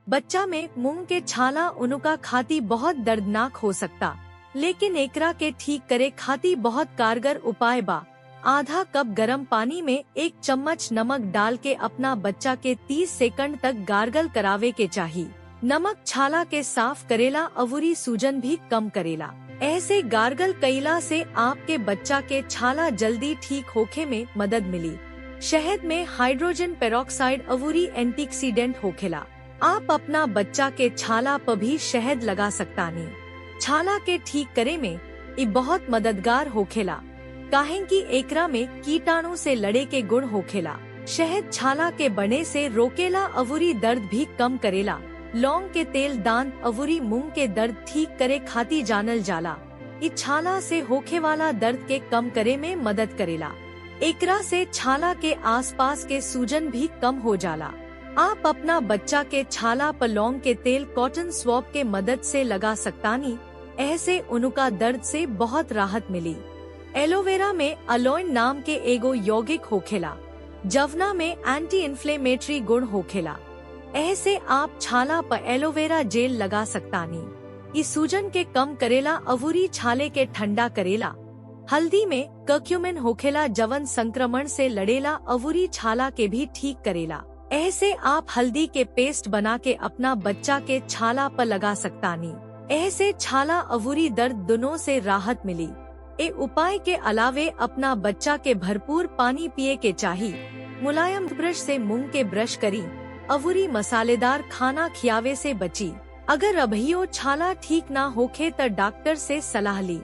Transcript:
बच्चा में मूंग के छाला उनुका खाती बहुत दर्दनाक हो सकता, लेकिन एकरा के ठीक करे खाती बहुत कारगर उपाय बा। आधा कप गरम पानी में 1 चम्मच नमक डाल के अपना बच्चा के 30 सेकंड तक गार्गल करावे के चाहिए। नमक छाला के साफ करेला अवुरी सूजन भी कम करेला। ऐसे गार्गल कईला से आपके बच्चा के छाला जल्दी ठीक होखे में मदद मिली। शहद में हाइड्रोजन पेरोक्साइड अवुरी एंटीऑक्सीडेंट होखेला। आप अपना बच्चा के छाला पर भी शहद लगा सकतानी। छाला के ठीक करे में ये बहुत मददगार होखेला, काहे कि एकरा में कीटाणु से लड़े के गुण होखेला। शहद छाला के बने से रोकेला अवुरी दर्द भी कम करेला। लौंग के तेल दान अवुरी मूंग के दर्द ठीक करे खाती जानल जाला। ये छाला से होखे वाला दर्द के कम करे में मदद करेला। एकरा से छाला के आसपास के सूजन भी कम हो जाला। आप अपना बच्चा के छाला पर लौंग के तेल कॉटन स्वॉब के मदद से लगा सकतानी। ऐसे उनका दर्द से बहुत राहत मिली। एलोवेरा में अलोइन नाम के एगो यौगिक होखेला, जवना में एंटी इन्फ्लेमेटरी गुण होखेला। ऐसे आप छाला पर एलोवेरा जेल लगा सकतानी। इस सूजन के कम करेला अवुरी छाले के ठंडा करेला। हल्दी में कर्क्यूमिन होखेला, जवन संक्रमण से लड़ेला अवुरी छाला के भी ठीक करेला। ऐसे आप हल्दी के पेस्ट बना के अपना बच्चा के छाला पर लगा सकतानी। ऐसे छाला अवुरी दर्द दोनों से राहत मिली। ए उपाय के अलावे अपना बच्चा के भरपूर पानी पिए के चाहिए। मुलायम ब्रश से मुंह के ब्रश करी। अवुरी मसालेदार खाना खियावे से बची। अगर अभियो छाला ठीक ना होखे तो डॉक्टर से सलाह ली।